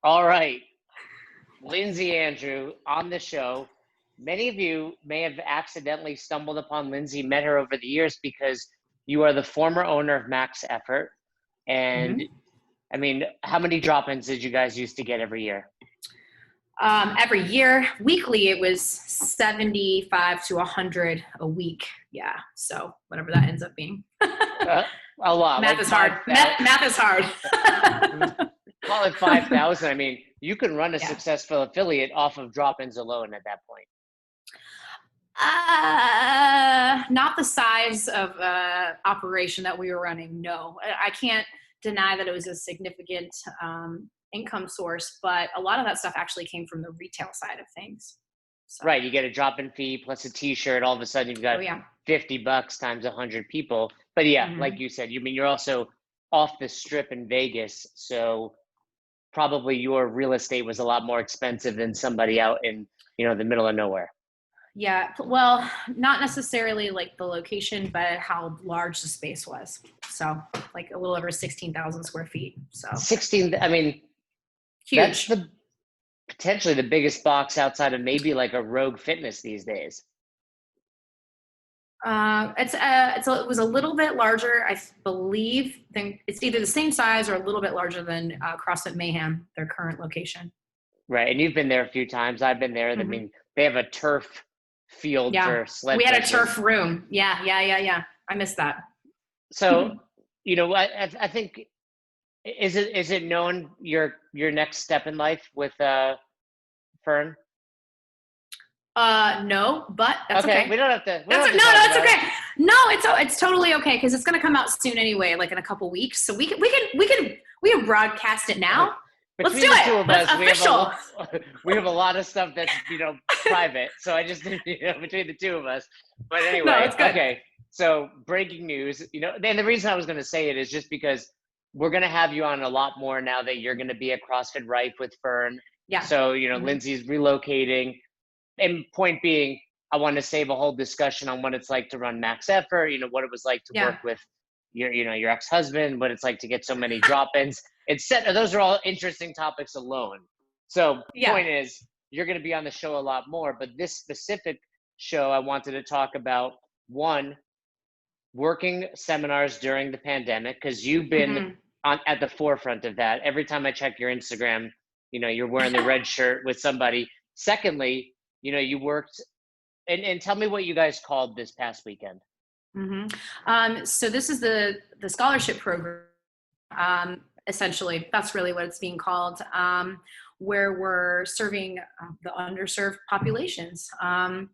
All right. Lindsay Andrew on the show. Many of you may have accidentally stumbled upon Lindsay, met her over the years because you are the former owner of Max Effort. And I mean, how many drop-ins did you guys used to get every year? Every year, weekly, it was 75 to 100 a week. Yeah. So whatever that ends up being. A lot. Math is hard. Math is hard. Call it 5,000. I mean, you can run a successful affiliate off of drop-ins alone at that point. Not the size of operation that we were running. No, I can't deny that it was a significant income source, but a lot of that stuff actually came from the retail side of things. So. Right. You get a drop-in fee plus a t-shirt. All of a sudden you've got $50 times 100 people. But like you said, you're also off the strip in Vegas. So probably your real estate was a lot more expensive than somebody out in, the middle of nowhere. Yeah. Well, not necessarily like the location, but how large the space was. So like a little over 16,000 square feet. So 16, I mean, huge. That's potentially the biggest box outside of maybe like a Rogue Fitness these days. It was a little bit larger, I believe. It's either the same size or a little bit larger than CrossFit Mayhem, their current location. Right, and you've been there a few times. I've been there. I mean, they have a turf field for sled. We had a turf room. Yeah. I missed that. So, I think is it known your next step in life with Fern? No, but that's okay. We don't have to. It's okay. No, it's totally okay because it's going to come out soon anyway, like in a couple weeks. So we can broadcast it now. Let's do it. That's official. We have a lot of stuff that's private. So I just between the two of us. But anyway, no, it's good. Okay. So breaking news. And the reason I was going to say it is just because we're going to have you on a lot more now that you're going to be at CrossFit Rife with Fern. Yeah. So Lindsay's relocating. And point being, I want to save a whole discussion on what it's like to run Max Effort, what it was like to work with your ex-husband, what it's like to get so many drop-ins. Those are all interesting topics alone. So point is, you're going to be on the show a lot more, but this specific show, I wanted to talk about, one, working seminars during the pandemic, because you've been at the forefront of that. Every time I check your Instagram, you're wearing the red shirt with somebody. Secondly, you worked, and tell me what you guys called this past weekend. So this is the scholarship program. Essentially, that's really what it's being called, where we're serving the underserved populations. I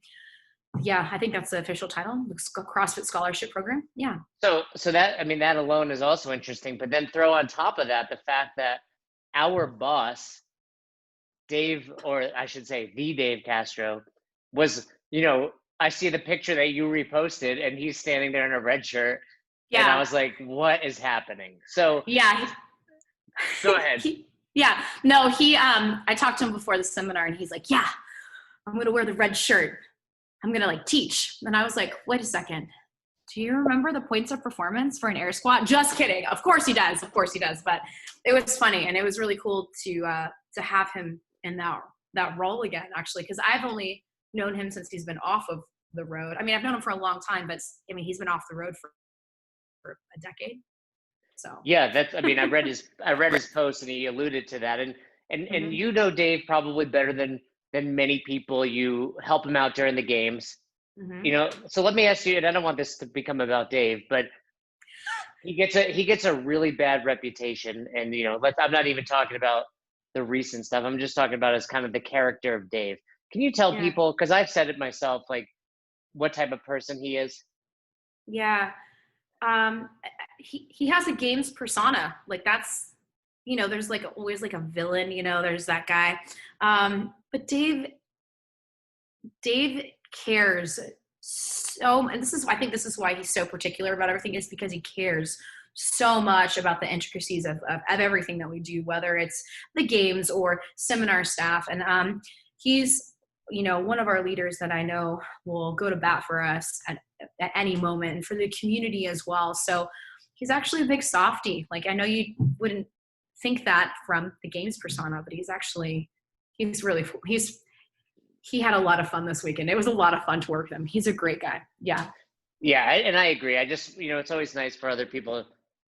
think that's the official title, the CrossFit Scholarship Program. Yeah. So that alone is also interesting, but then throw on top of that the fact that our boss, Dave, or I should say the Dave Castro, was, I see the picture that you reposted and he's standing there in a red shirt. Yeah. And I was like, what is happening? So go ahead. I talked to him before the seminar and he's like, I'm going to wear the red shirt. I'm going to teach. And I was like, wait a second. Do you remember the points of performance for an air squat? Just kidding. Of course he does. But it was funny. And it was really cool to have him in that role again, actually, because I've only known him since he's been off of the road. I mean, I've known him for a long time, but he's been off the road for a decade. So I read his post and he alluded to that, and Dave probably better than many people. You help him out during the games, So let me ask you, and I don't want this to become about Dave, but he gets a really bad reputation, and I'm not even talking about the recent stuff. I'm just talking about as kind of the character of Dave. Can you tell people, because I've said it myself, like what type of person he is? Yeah. He has a games persona. Like that's, there's always a villain, there's that guy. But Dave cares so, and I think this is why he's so particular about everything, is because he cares so much about the intricacies of everything that we do, whether it's the games or seminar staff. And he's, one of our leaders that I know will go to bat for us at any moment, and for the community as well. So he's actually a big softie. Like, I know you wouldn't think that from the games persona, but he had a lot of fun this weekend. It was a lot of fun to work with him. He's a great guy. Yeah. Yeah. And I agree. I just, it's always nice for other people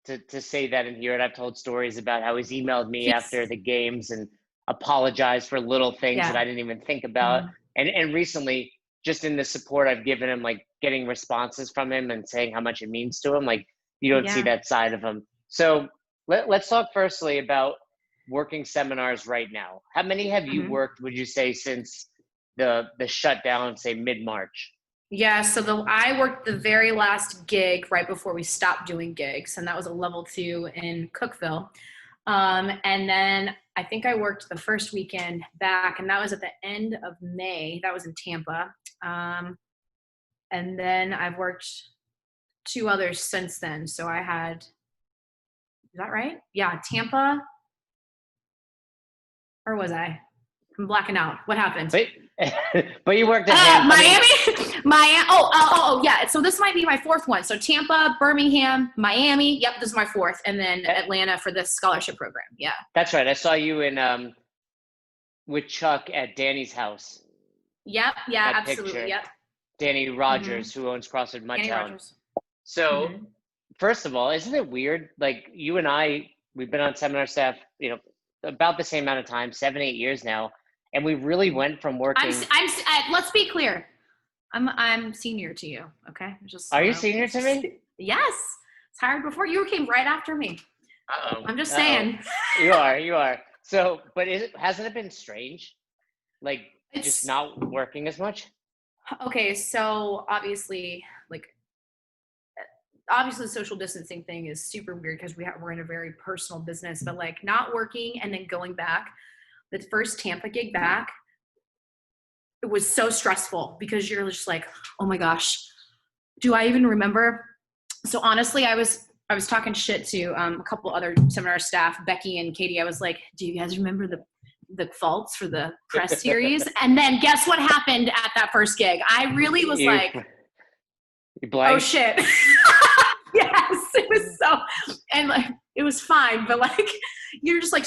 to say that and hear it. I've told stories about how he's emailed me after the games and apologized for little things that I didn't even think about. And recently, just in the support I've given him, like getting responses from him and saying how much it means to him, like you don't see that side of him. So let's talk firstly about working seminars right now. How many have you worked, would you say, since the shutdown, say mid-March? Yeah, so I worked the very last gig right before we stopped doing gigs, and that was a level 2 in Cookeville. And then I think I worked the first weekend back, and that was at the end of May. That was in Tampa. And then I've worked 2 others since then. So I had, is that right? Yeah, Tampa. Or was I? I'm blacking out. What happened? But you worked at Miami. Miami. Oh, yeah. So this might be my 4th one. So Tampa, Birmingham, Miami. Yep, this is my 4th, and then Atlanta for the scholarship program. Yeah. That's right. I saw you in with Chuck at Danny's house. Yep. Yeah. That absolutely. Picture. Yep. Danny Rogers, who owns CrossFit Max Effort. So, first of all, isn't it weird? Like you and I, we've been on seminar staff, about the same amount of time, 7-8 years now. And we really went from working. Let's be clear. I'm senior to you. Okay. Are you senior to me? Yes. It's hired before you came right after me. I'm just saying. You are. So, but hasn't it been strange? Like just not working as much? Okay. So obviously the social distancing thing is super weird because we're in a very personal business, but like not working and then going back. The first Tampa gig back, it was so stressful because you're just like, oh my gosh, do I even remember? So honestly, I was talking shit to a couple other seminar staff, Becky and Katie. I was like, do you guys remember the faults for the press series? And then guess what happened at that first gig? I really was oh shit. Yes, it was so, and like it was fine, but like you're just like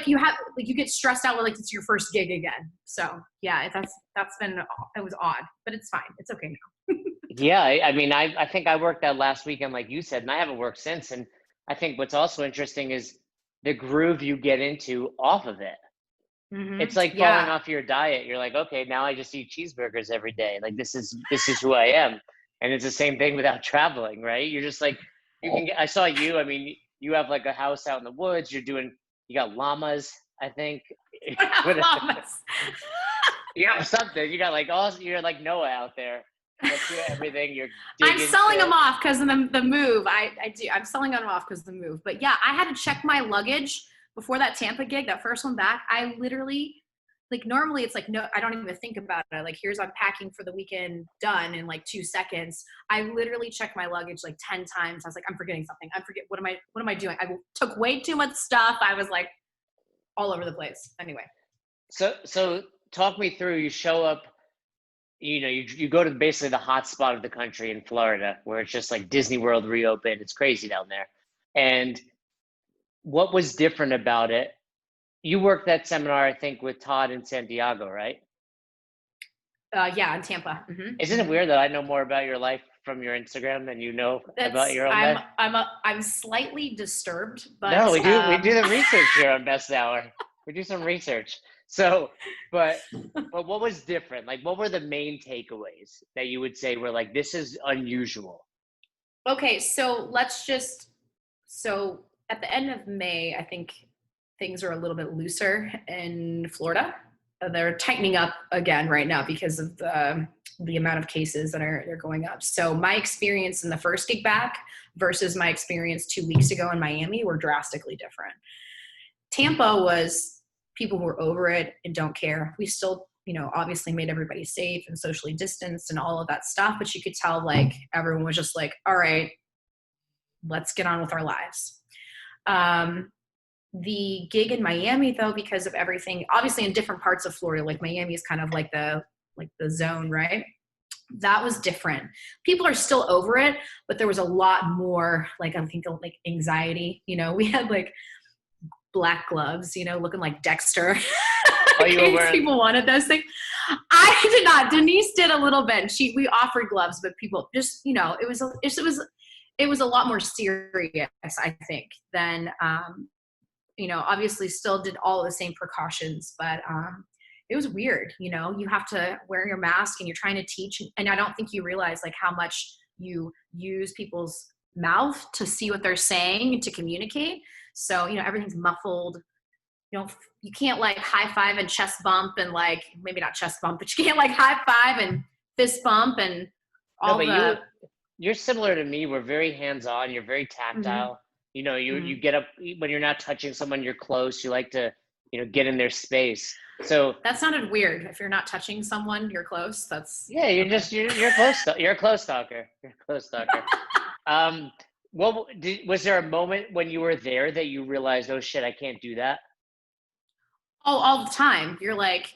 you get stressed out when like it's your first gig again. So yeah, it was odd, but it's fine. It's okay now. Yeah, I mean, I think I worked that last weekend, like you said, and I haven't worked since. And I think what's also interesting is the groove you get into off of it. It's like falling off your diet. You're like, okay, now I just eat cheeseburgers every day. Like this is who I am. And it's the same thing without traveling, right? You're just like, I saw you, I mean, you have like a house out in the woods. You got llamas, I think. Llamas. You have something. You got like you're like Noah out there. Everything you're I'm selling them off because of the move. I do. I'm selling them off because of the move. But yeah, I had to check my luggage before that Tampa gig, that first one back. I literally, like normally it's like, no, I don't even think about it. Like here's unpacking for the weekend done in like 2 seconds. I literally checked my luggage like 10 times. I was like, I'm forgetting something. What am I doing? I took way too much stuff. I was like all over the place. Anyway. So talk me through, you show up, you go to basically the hot spot of the country in Florida where it's just like Disney World reopened. It's crazy down there. And what was different about it? You worked that seminar, I think, with Todd in Santiago, right? Yeah, in Tampa. Mm-hmm. Isn't it weird that I know more about your life from your Instagram than you know about your own life? I'm slightly disturbed, but no, we do the research here on Best Hour. We do some research. So, but what was different? Like, what were the main takeaways that you would say were like, this is unusual? Okay, so so at the end of May, I think things are a little bit looser in Florida. They're tightening up again right now because of the amount of cases that are going up. So my experience in the first gig back versus my experience 2 weeks ago in Miami were drastically different. Tampa was people who were over it and don't care. We still, obviously made everybody safe and socially distanced and all of that stuff, but you could tell like everyone was just like, all right, let's get on with our lives. The gig in Miami though, because of everything, obviously in different parts of Florida, like Miami is kind of like the zone, right? That was different. People are still over it, but there was a lot more, like, I think like anxiety, we had like black gloves, you know, looking like Dexter. Oh, you were wearing... People wanted those things. I did not. Denise did a little bit. We offered gloves, but people just, you know, it was a lot more serious, I think, than, you know, obviously still did all the same precautions, but it was weird. You know, you have to wear your mask and you're trying to teach. And I don't think you realize like how much you use people's mouth to see what they're saying and to communicate. So, you know, everything's muffled. You can't like high five and chest bump and like, maybe not chest bump, but you can't like high five and fist bump and all you're similar to me. We're very hands-on. You're very tactile. You know, you get up when you're not touching someone, you're close. You like to, you know, get in their space. So that sounded weird. If you're not touching someone, you're close. That's you're close. You're a close talker. You're a close talker. Was there a moment when you were there that you realized, oh shit, I can't do that? Oh, all the time. You're like,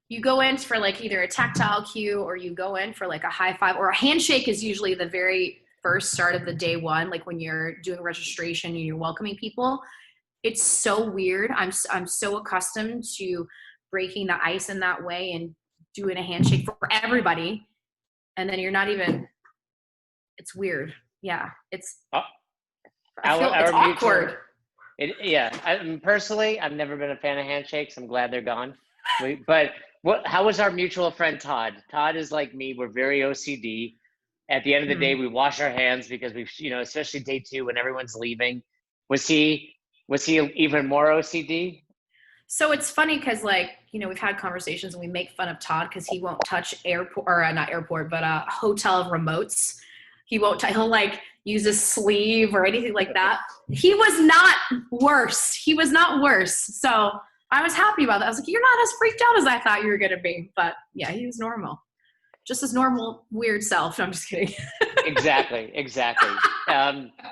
you go in for like either a tactile cue or you go in for like a high five, or a handshake is usually the very first start of the day one. Like when you're doing registration and you're welcoming people, it's so weird. I'm so accustomed to breaking the ice in that way and doing a handshake for everybody. And then you're not even, it's weird. Yeah. It's awkward. Personally, I've never been a fan of handshakes. I'm glad they're gone. But how was our mutual friend Todd? Todd is like me. We're very OCD. At the end of the day, we wash our hands because we've, you know, especially day 2 when everyone's leaving. Was he even more OCD? So it's funny because, like, you know, we've had conversations and we make fun of Todd because he won't touch hotel remotes. He'll like use a sleeve or anything like that. He was not worse. So I was happy about that. I was like, you're not as freaked out as I thought you were going to be. But yeah, he was normal. Just his normal weird self. No, I'm just kidding. Exactly.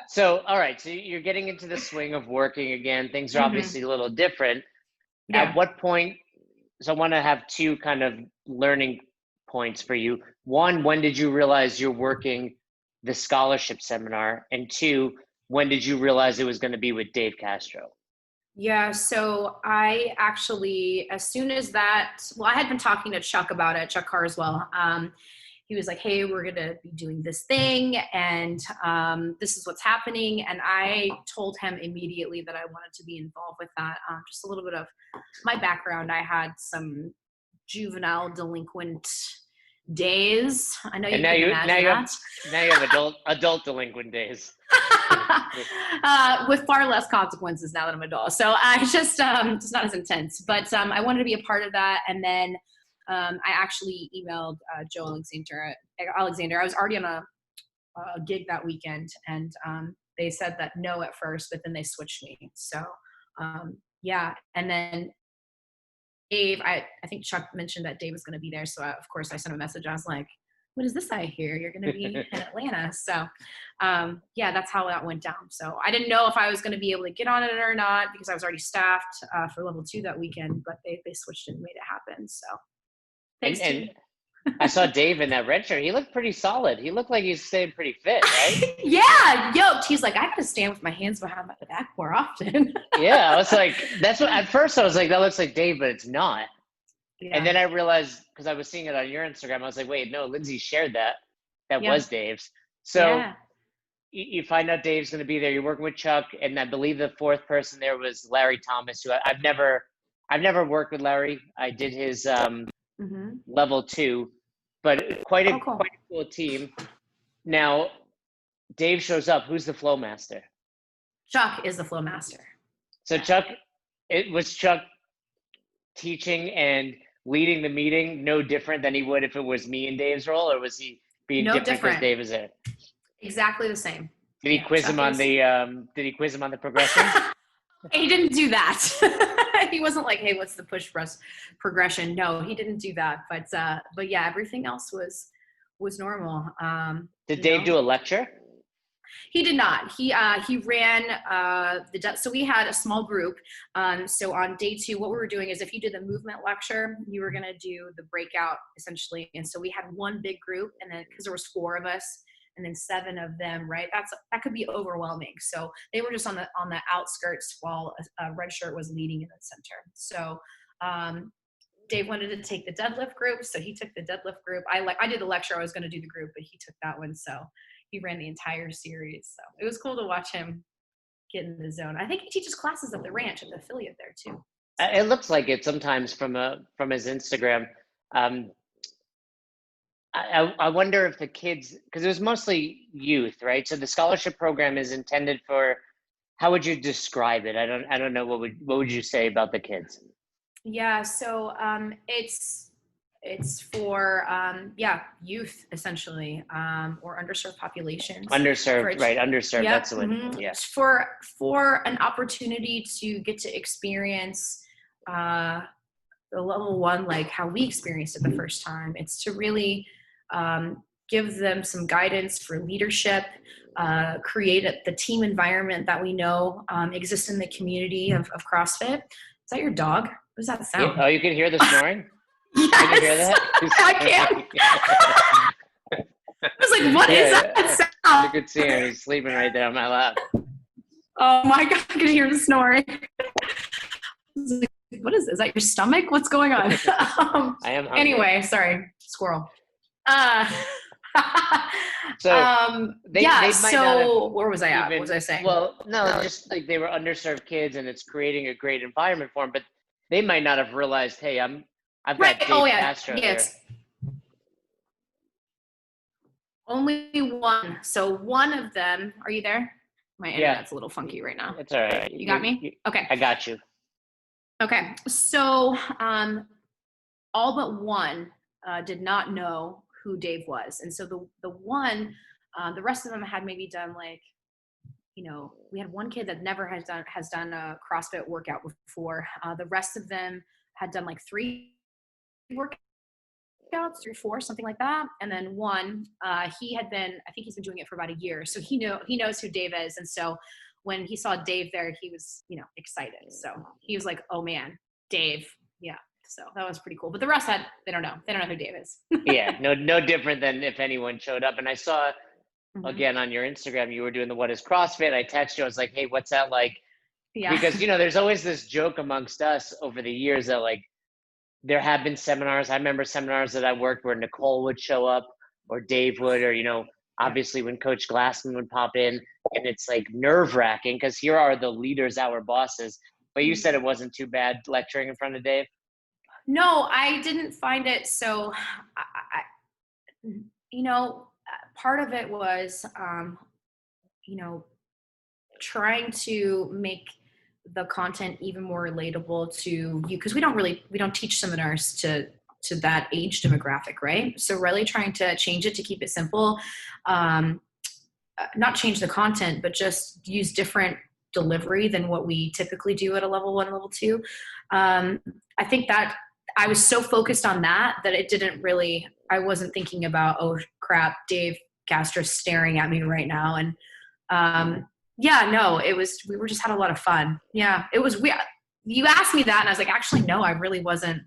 So, all right. So you're getting into the swing of working again. Things are obviously a little different. Yeah. At what point, so I want to have 2 kind of learning points for you. 1, when did you realize you're working the scholarship seminar? And 2, when did you realize it was going to be with Dave Castro? Yeah, so I actually, as soon as that, I had been talking to Chuck about it, Chuck Carswell. He was like, hey, we're going to be doing this thing, and this is what's happening. And I told him immediately that I wanted to be involved with that. Just a little bit of my background. I had some juvenile delinquent days. I know you can imagine that. Now you have adult delinquent days. With far less consequences now that I'm an adult. So I just not as intense. But I wanted to be a part of that. And then I actually emailed Joe Alexander. I was already on a gig that weekend, and they said that no at first, but then they switched me. So yeah. And then Dave, I think Chuck mentioned that Dave was going to be there. So of course I sent a message. I was like, what is this I hear? You're going to be in Atlanta. So yeah, that's how that went down. So I didn't know if I was going to be able to get on it or not because I was already staffed for level 2 that weekend, but they switched it and made it happen. So thanks. And I saw Dave in that red shirt. He looked pretty solid. He looked like he's staying pretty fit, right? Yeah, yoked. He's like, I got to stand with my hands behind my back more often. Yeah, I was like, that's what, at first I was like, that looks like Dave, but it's not. Yeah. And then I realized, because I was seeing it on your Instagram, I was like, wait, no, Lindsay shared that. That was Dave's. So you find out Dave's going to be there. You're working with Chuck, and I believe the 4th person there was Larry Thomas, who I've never worked with Larry. I did his level 2, but quite a cool team. Now, Dave shows up. Who's the flow master? Chuck is the flow master. So was Chuck teaching and leading the meeting no different than he would if it was me and Dave's role, or was he being different because Dave is there? Exactly the same. Did he quiz him on the progression? He didn't do that. He wasn't like, hey, what's the push press progression? No, he didn't do that. But yeah, everything else was normal. Did Dave do a lecture? He did not. He ran so we had a small group. So on day 2, what we were doing is if you did the movement lecture, you were going to do the breakout essentially. And so we had one big group, and then because there was 4 of us, and then 7 of them, right? That could be overwhelming. So they were just on the outskirts while a red shirt was leading in the center. So Dave wanted to take the deadlift group, so he took the deadlift group. I did the lecture. I was going to do the group, but he took that one, so he ran the entire series. So it was cool to watch him get in the zone. I think he teaches classes at the ranch, at the affiliate there too. It looks like it sometimes from his Instagram. I wonder if the kids, because it was mostly youth, right? So the scholarship program is intended for, how would you describe it? I don't know. What would you say about the kids? Yeah, so it's for youth essentially, or underserved populations. Underserved, right? Underserved. Yep, That's what. mm-hmm. Yeah. For an opportunity to get to experience the level 1, like how we experienced it the first time. It's to really give them some guidance for leadership, create the team environment that we know exists in the community of CrossFit. Is that your dog? What does that sound? Yeah. Oh, you can hear the snoring? Yes. Can you hear that? I can. I was like, what is that sound? You could see him. He's sleeping right there on my lap. Oh my God, I could hear him snoring. What is this? Is that your stomach? What's going on? I am hungry. Anyway, sorry, squirrel. So they might so where was I at? What was I saying? Well, no, just like they were underserved kids, and it's creating a great environment for them. But they might not have realized, hey, I've got Dave Castro here. Only one. So one of them. Are you there? My internet's a little funky right now. It's all right. You got me? Okay. I got you. Okay. So all but one did not know who Dave was. And so the one, the rest of them had maybe done like, we had one kid that never has done a CrossFit workout before. The rest of them had done like 3 workouts, 3 or 4, something like that. And then one, I think he's been doing it for about a year. So he knows who Dave is. And so when he saw Dave there, he was, excited. So he was like, oh man, Dave. Yeah. So that was pretty cool. But the rest they don't know. They don't know who Dave is. Yeah. No different than if anyone showed up. And I saw, again, on your Instagram, you were doing the What is CrossFit? I texted you. I was like, hey, what's that like? Yeah. Because, there's always this joke amongst us over the years that like, there have been seminars. I remember seminars that I worked where Nicole would show up or Dave would, or, obviously when Coach Glassman would pop in, and it's like nerve wracking because here are the leaders, our bosses. But you said it wasn't too bad lecturing in front of Dave. No, I didn't find it. So, part of it was, trying to make the content even more relatable to you, because we don't teach seminars to that age demographic, right? So really trying to change it to keep it simple, not change the content, but just use different delivery than what we typically do at a level 1, level 2. I think that I was so focused on that I wasn't thinking about, oh crap, Dave Castro staring at me right now. And we were just had a lot of fun. Yeah, it was weird. You asked me that and I was like, actually, no, I really wasn't.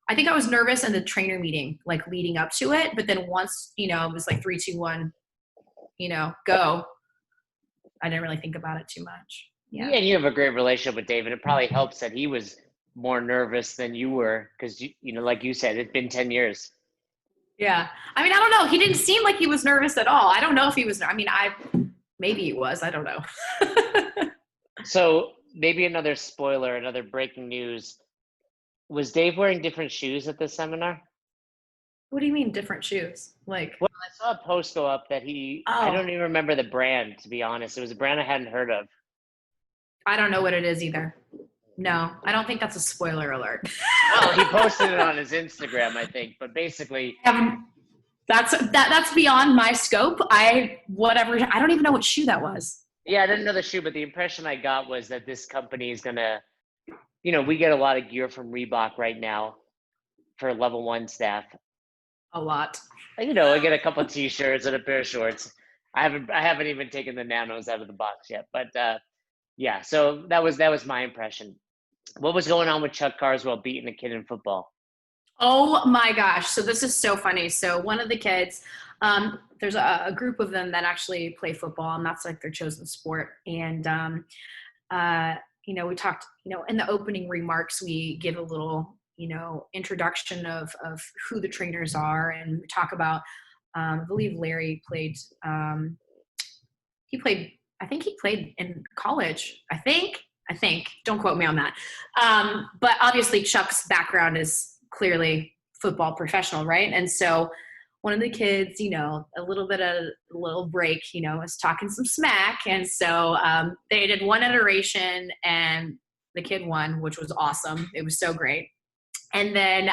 I think I was nervous in the trainer meeting, like leading up to it. But then once, it was like 3, 2, 1, go. I didn't really think about it too much. Yeah. And you have a great relationship with Dave, and it probably helps that he was more nervous than you were because, like you said, it's been 10 years. Yeah. I don't know. He didn't seem like he was nervous at all. I don't know if he was. Maybe he was. I don't know. So maybe another spoiler, another breaking news. Was Dave wearing different shoes at this seminar? What do you mean different shoes? Like, well, I saw a post go up that I don't even remember the brand, to be honest. It was a brand I hadn't heard of. I don't know what it is either. No, I don't think that's a spoiler alert. Well, he posted it on his Instagram, I think, but basically that's beyond my scope. I don't even know what shoe that was. Yeah, I didn't know the shoe, but the impression I got was that this company is gonna, we get a lot of gear from Reebok right now for level 1 staff. A lot. I get a couple of t-shirts and a pair of shorts. I haven't even taken the nanos out of the box yet, but yeah. So that was my impression. What was going on with Chuck Carswell beating a kid in football? Oh my gosh. So this is so funny. So one of the kids, there's a group of them that actually play football, and that's like their chosen sport. And, we talked, in the opening remarks, we give a little, introduction of who the trainers are, and we talk about, I believe Larry played, I think he played in college. I think, don't quote me on that. But obviously Chuck's background is clearly football professional, right? And so one of the kids, a little break, was talking some smack. And so they did one iteration and the kid won, which was awesome. It was so great. And then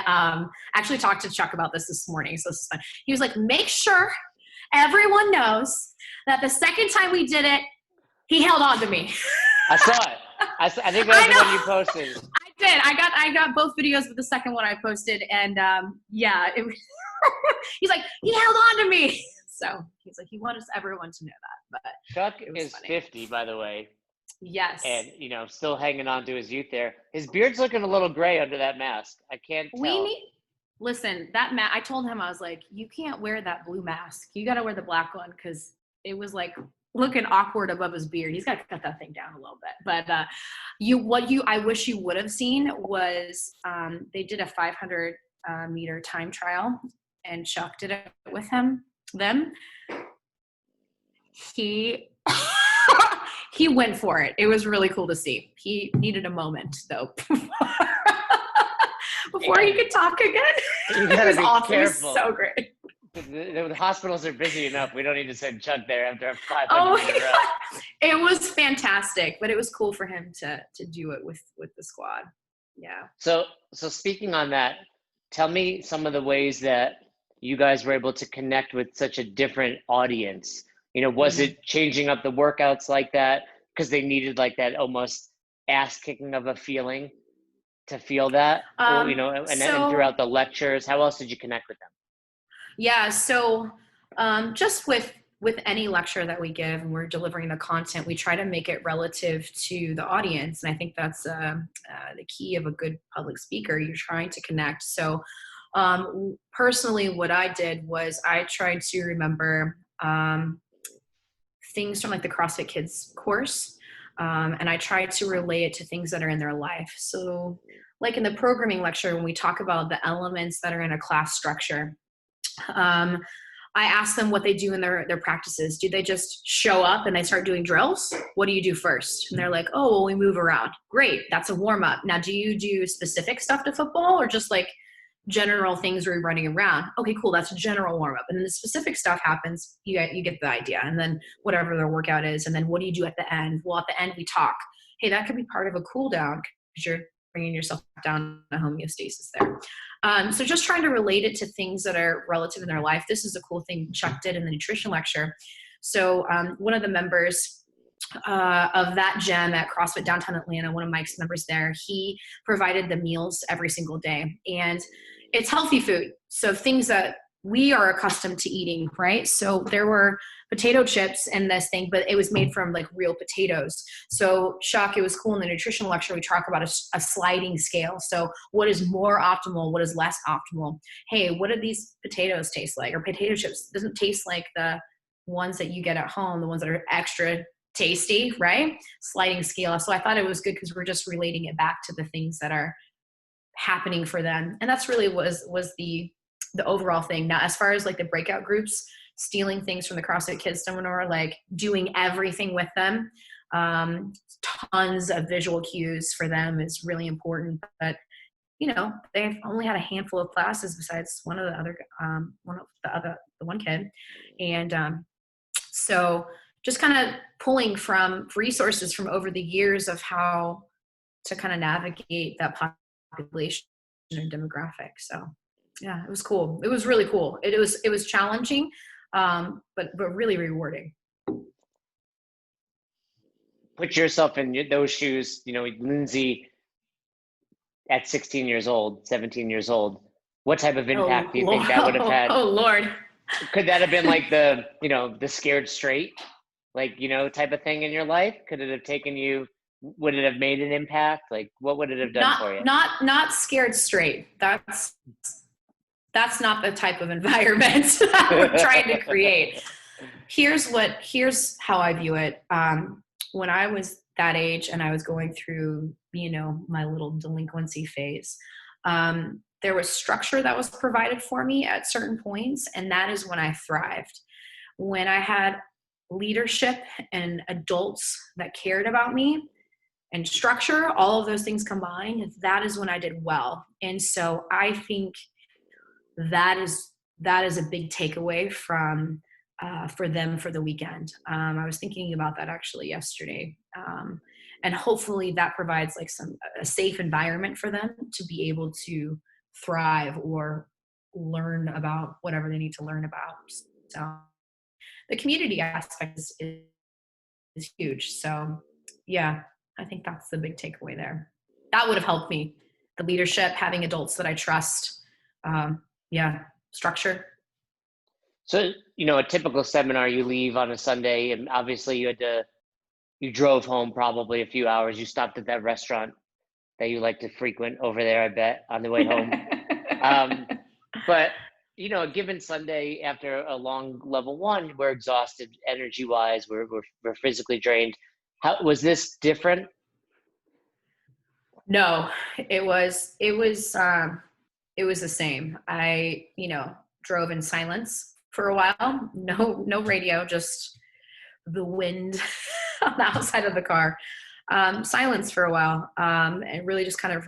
actually talked to Chuck about this morning. So this is fun. He was like, make sure everyone knows that the second time we did it, he held on to me. I saw it. I think that was the one you posted. I did. I got both videos, but the second one I posted, and it was he's like, he held on to me. So he's like, he wants everyone to know that. But Chuck is funny. 50, by the way. Yes. And still hanging on to his youth there. His beard's looking a little gray under that mask. I can't tell. Listen, that I told him, I was like, you can't wear that blue mask. You got to wear the black one, because it was like looking awkward above his beard. He's got to cut that thing down a little bit. But I wish you would have seen was they did a 500 meter time trial, and Chuck did it with them. He he went for it. It was really cool to see. He needed a moment though before he could talk again. You gotta be awesome. Careful. It was so great. The hospitals are busy enough. We don't need to send Chuck there after a 500 meter run. It was fantastic, but it was cool for him to do it with the squad. Yeah. So speaking on that, tell me some of the ways that you guys were able to connect with such a different audience. Was it changing up the workouts like that because they needed like that almost ass kicking of a feeling to feel that? And throughout the lectures, how else did you connect with them? Yeah. So just with any lecture that we give and we're delivering the content, we try to make it relative to the audience. And I think that's the key of a good public speaker. You're trying to connect. So personally, what I did was I tried to remember things from like the CrossFit Kids course. And I tried to relate it to things that are in their life. So like in the programming lecture, when we talk about the elements that are in a class structure, I ask them what they do in their practices. Do they just show up and they start doing drills? What do you do first? And they're like, oh, well, we move around. Great. That's a warm up. Now, do you do specific stuff to football or just like general things where you're running around? Okay, cool. That's a general warm up. And then the specific stuff happens. You get the idea. And then whatever their workout is. And then what do you do at the end? Well, at the end we talk. Hey, that could be part of a cool down because you're bringing yourself down to homeostasis there. So just trying to relate it to things that are relative in their life. This is a cool thing Chuck did in the nutrition lecture. So one of the members of that gym at CrossFit Downtown Atlanta, one of Mike's members there, he provided the meals every single day. And it's healthy food. So things that we are accustomed to eating, right? So there were potato chips in this thing, but it was made from like real potatoes. So Chuck, it was cool in the nutritional lecture, we talk about a sliding scale. So what is more optimal? What is less optimal? Hey, what do these potatoes taste like? Or potato chips doesn't taste like the ones that you get at home, the ones that are extra tasty, right? Sliding scale. So I thought it was good because we're just relating it back to the things that are happening for them. And that's really was the overall thing. Now, as far as like the breakout groups, stealing things from the CrossFit Kids seminar, like doing everything with them, tons of visual cues for them is really important. But they've only had a handful of classes besides one kid, and so just kind of pulling from resources from over the years of how to kind of navigate that population and demographic. So yeah, it was cool. It was really cool. It was challenging, but really rewarding. Put yourself in those shoes. Lindsay at 16 years old, 17 years old. What type of impact do you think that would have had? Oh Lord. Could that have been like the scared straight, type of thing in your life? Could it have taken you? Would it have made an impact? Like, what would it have done for you? Not scared straight. That's that's not the type of environment we're trying to create. Here's how I view it. When I was that age and I was going through, my little delinquency phase, there was structure that was provided for me at certain points. And that is when I thrived. When I had leadership and adults that cared about me and structure, all of those things combined, that is when I did well. And so I think that is a big takeaway from for them for the weekend. I was thinking about that actually yesterday, and hopefully that provides like a safe environment for them to be able to thrive or learn about whatever they need to learn about. So the community aspect is huge. So yeah, I think that's the big takeaway there. That would have helped me. The leadership, having adults that I trust. Structure. So, a typical seminar, you leave on a Sunday, and obviously you drove home probably a few hours. You stopped at that restaurant that you like to frequent over there, I bet, on the way home. But, a given Sunday after a long level one, we're exhausted energy-wise, we're physically drained. How was this different? No, it was the same. I, drove in silence for a while. No radio, just the wind on the outside of the car. Silence for a while. And really just kind of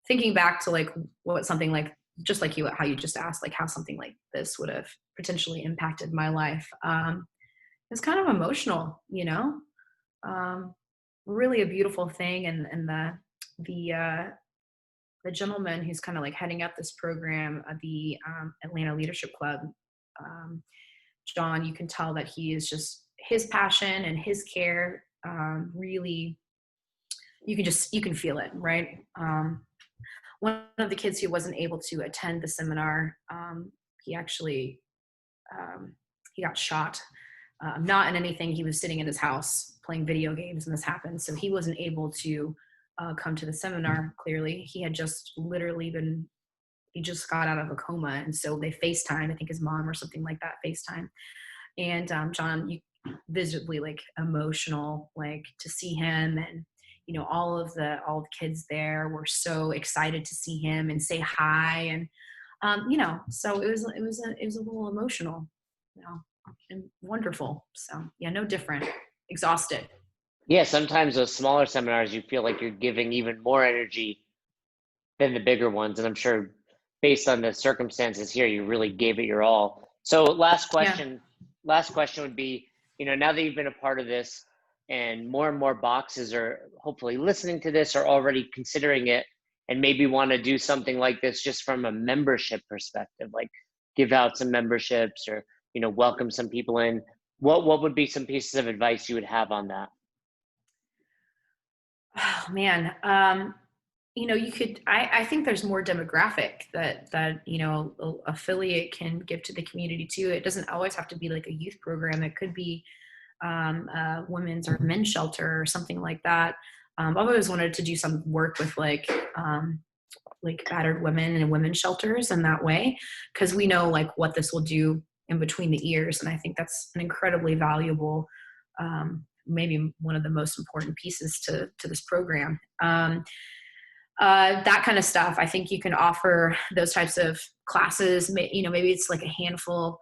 thinking back to like what something like, just like how you just asked, like how something like this would have potentially impacted my life. It's kind of emotional, really a beautiful thing. And the gentleman who's kind of like heading up this program at the Atlanta Leadership Club, John, you can tell that he is just his passion and his care. Really, you can feel it, right? One of the kids who wasn't able to attend the seminar, he actually he got shot. Not in anything. He was sitting in his house playing video games, and this happened. So he wasn't able to come to the seminar. Clearly, he had just he just got out of a coma, and so they FaceTime. I think his mom or something like that FaceTime. And John, you visibly like emotional, like to see him, and all the kids there were so excited to see him and say hi, and so it was a little emotional, and wonderful. So yeah, no different. Exhausted. Yeah, sometimes those smaller seminars, you feel like you're giving even more energy than the bigger ones. And I'm sure based on the circumstances here, you really gave it your all. So last question would be, now that you've been a part of this and more boxes are hopefully listening to this or already considering it and maybe want to do something like this just from a membership perspective, like give out some memberships or, welcome some people in, what would be some pieces of advice you would have on that? Oh man. I think there's more demographic that affiliate can give to the community too. It doesn't always have to be like a youth program. It could be a women's or men's shelter or something like that. I've always wanted to do some work with like battered women and women's shelters in that way, because we know like what this will do in between the ears. And I think that's an incredibly valuable, maybe one of the most important pieces to this program. That kind of stuff. I think you can offer those types of classes. Maybe it's like a handful,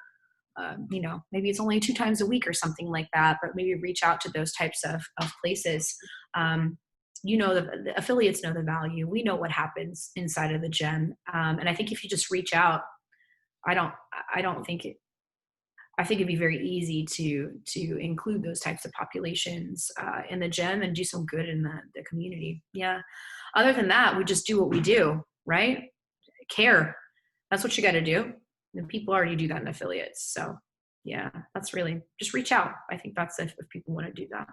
maybe it's only 2 times a week or something like that, but maybe reach out to those types of places. The affiliates know the value. We know what happens inside of the gym. And I think if you just reach out, I think it'd be very easy to include those types of populations in the gym and do some good in the community. Yeah. Other than that, we just do what we do, right? Care. That's what you got to do. And people already do that in affiliates. So yeah, that's really, just reach out. I think that's if people want to do that.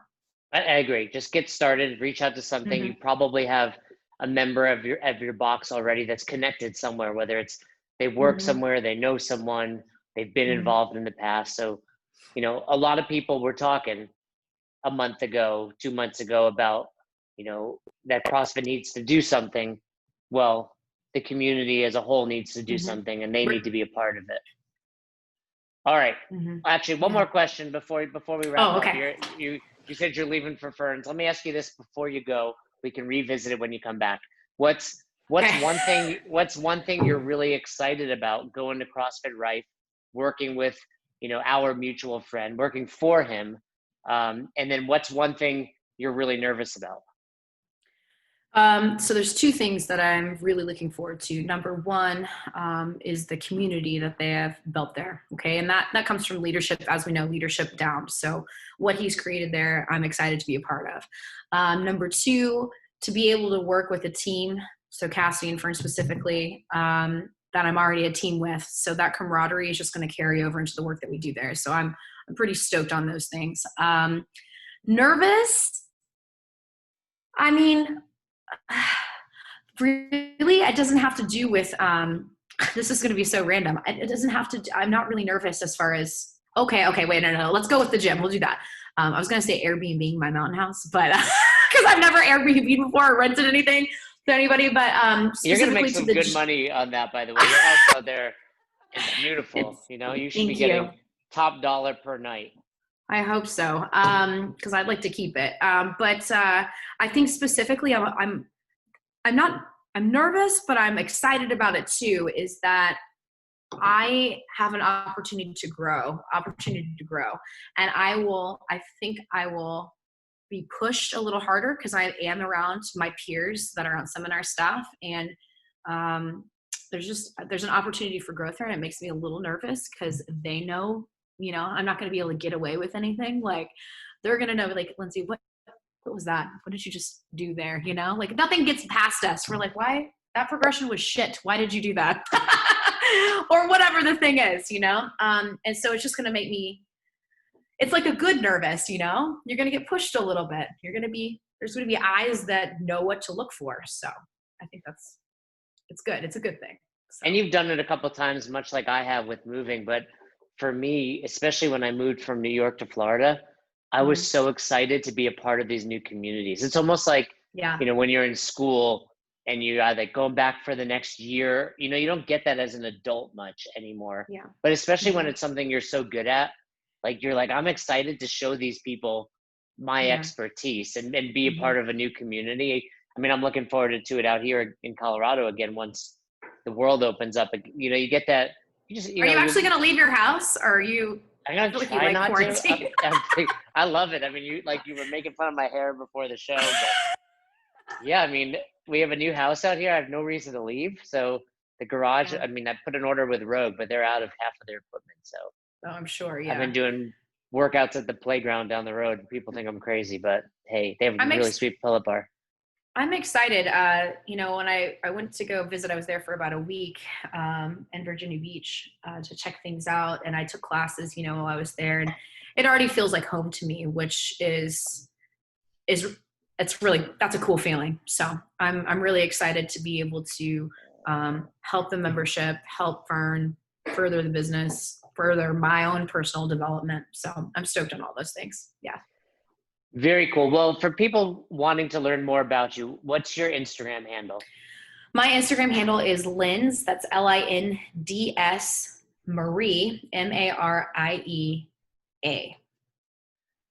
I agree. Just get started, reach out to something. You probably have a member of your box already that's connected somewhere, whether it's they work somewhere, they know someone, they've been involved in the past. So, a lot of people were talking a month ago, 2 months ago about, that CrossFit needs to do something. Well, the community as a whole needs to do something, and they need to be a part of it. All right. Actually, one more question before we wrap up. You said you're leaving for Ferns. Let me ask you this before you go. We can revisit it when you come back. What's one thing you're really excited about going to CrossFit Rife, working with, our mutual friend, working for him, and then what's one thing you're really nervous about? So there's two things that I'm really looking forward to. Number one is the community that they have built there. Okay. And that comes from leadership, as we know, leadership down. So what he's created there, I'm excited to be a part of. Number two, to be able to work with a team. So Cassie and Fern specifically, that I'm already a team with. So that camaraderie is just going to carry over into the work that we do there. So I'm pretty stoked on those things. Nervous. I mean, really, it doesn't have to do with, this is going to be so random. It doesn't have to, I'm not really nervous as far as, okay, wait, no, let's go with the gym. We'll do that. I was going to say Airbnb my mountain house, but because I've never Airbnb before or rented anything to anybody, but you're going to make some good money on that, by the way. Your house out there is beautiful. You should be getting top dollar per night. I hope so, because I'd like to keep it. But I think specifically, I'm nervous, but I'm excited about it too. Is that I have an opportunity to grow, and I think I will be pushed a little harder because I am around my peers that are on seminar staff, and there's an opportunity for growth there, and it makes me a little nervous because they know. I'm not going to be able to get away with anything. Like, they're going to know, like, Lindsay, what was that? What did you just do there? Like, nothing gets past us. We're like, why? That progression was shit. Why did you do that? Or whatever the thing is, and so it's just going to make me, it's like a good nervous, you're going to get pushed a little bit. There's going to be eyes that know what to look for. So I think it's good. It's a good thing. So. And you've done it a couple of times, much like I have with moving, but for me, especially when I moved from New York to Florida, I was so excited to be a part of these new communities. It's almost like, when you're in school and you are like going back for the next year, you don't get that as an adult much anymore. Yeah. But especially when it's something you're so good at, like you're like, I'm excited to show these people my expertise and be a part of a new community. I mean, I'm looking forward to it out here in Colorado again once the world opens up. You get that. Are you actually going to leave your house, or are you? I'm going to try not to. I love it. I mean, you were making fun of my hair before the show. But yeah, I mean, we have a new house out here. I have no reason to leave. So the garage, I mean, I put an order with Rogue, but they're out of half of their equipment. So I'm sure, yeah. I've been doing workouts at the playground down the road. People think I'm crazy, but hey, they have a really sweet pull-up bar. I'm excited. When I went to go visit, I was there for about a week in Virginia Beach to check things out. And I took classes, while I was there. And it already feels like home to me, which that's a cool feeling. So I'm really excited to be able to help the membership, help Fern, further the business, further my own personal development. So I'm stoked on all those things. Yeah. Very cool. Well, for people wanting to learn more about you, what's your Instagram handle? My Instagram handle is Linds, that's Linds Marie, Mariea.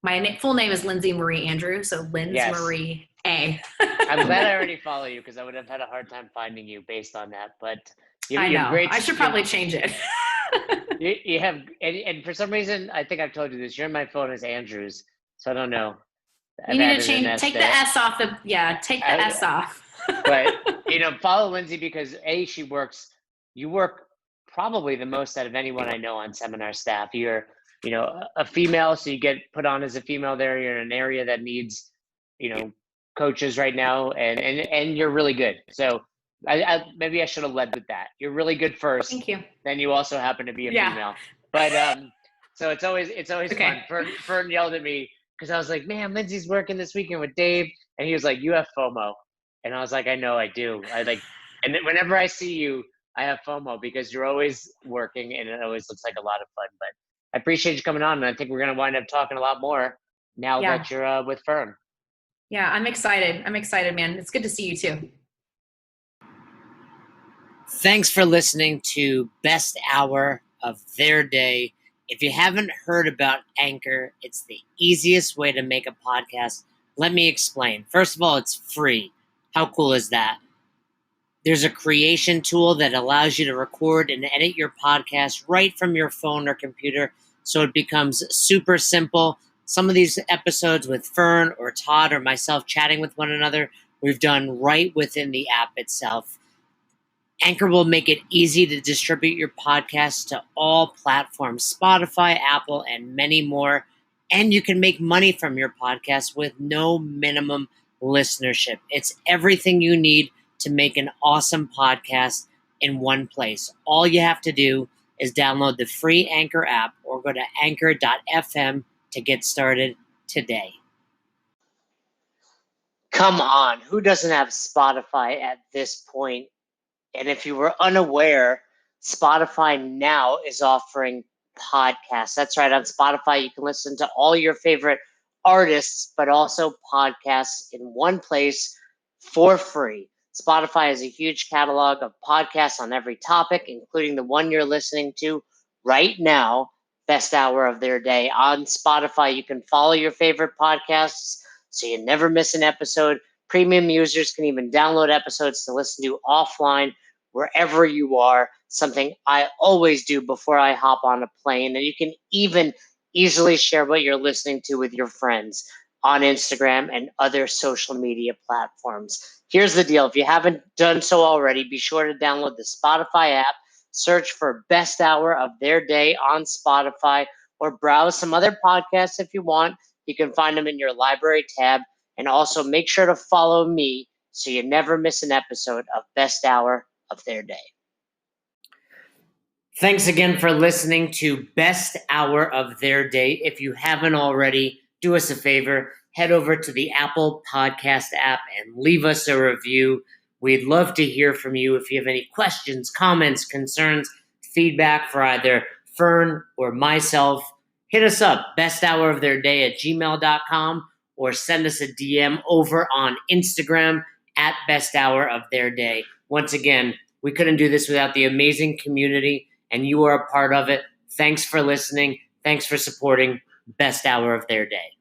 My full name is Lindsay Marie Andrew, so Linds Marie A. I'm glad I already follow you because I would have had a hard time finding you based on that. But I know. I should probably change it. you have, and for some reason, I think I've told you this, you're in my phone as Andrews, so I don't know. You need to change, take the S off take the S off. But, follow Lindsay because you work probably the most out of anyone I know on seminar staff. You're, a female, so you get put on as a female there. You're in an area that needs, coaches right now, and you're really good. So maybe I should have led with that. You're really good first. Thank you. Then you also happen to be a female. But, so it's always okay. fun. Fern yelled at me, because I was like, man, Lindsay's working this weekend with Dave. And he was like, you have FOMO. And I was like, I know I do. And then whenever I see you, I have FOMO because you're always working and it always looks like a lot of fun. But I appreciate you coming on. And I think we're going to wind up talking a lot more now that you're with Fern. Yeah, I'm excited. I'm excited, man. It's good to see you too. Thanks for listening to Best Hour of Their Day. If you haven't heard about Anchor, it's the easiest way to make a podcast. Let me explain. First of all, it's free. How cool is that? There's a creation tool that allows you to record and edit your podcast right from your phone or computer, so it becomes super simple. Some of these episodes with Fern or Todd or myself chatting with one another, we've done right within the app itself. Anchor will make it easy to distribute your podcast to all platforms, Spotify, Apple, and many more. And you can make money from your podcast with no minimum listenership. It's everything you need to make an awesome podcast in one place. All you have to do is download the free Anchor app or go to anchor.fm to get started today. Come on, who doesn't have Spotify at this point? And if you were unaware, Spotify now is offering podcasts. That's right. On Spotify, you can listen to all your favorite artists, but also podcasts in one place for free. Spotify has a huge catalog of podcasts on every topic, including the one you're listening to right now, Best Hour of Their Day. On Spotify, you can follow your favorite podcasts so you never miss an episode. Premium users can even download episodes to listen to offline wherever you are, something I always do before I hop on a plane. And you can even easily share what you're listening to with your friends on Instagram and other social media platforms. Here's the deal. If you haven't done so already, be sure to download the Spotify app, search for Best Hour of Their Day on Spotify, or browse some other podcasts if you want. You can find them in your library tab. And also make sure to follow me so you never miss an episode of Best Hour of Their Day. Thanks again for listening to Best Hour of Their Day. If you haven't already, do us a favor, head over to the Apple Podcast app and leave us a review. We'd love to hear from you. If you have any questions, comments, concerns, feedback for either Fern or myself, hit us up, besthouroftheirday@gmail.com, or send us a DM over on Instagram at Best Hour of Their Day. Once again, we couldn't do this without the amazing community, and you are a part of it. Thanks for listening. Thanks for supporting Best Hour of Their Day.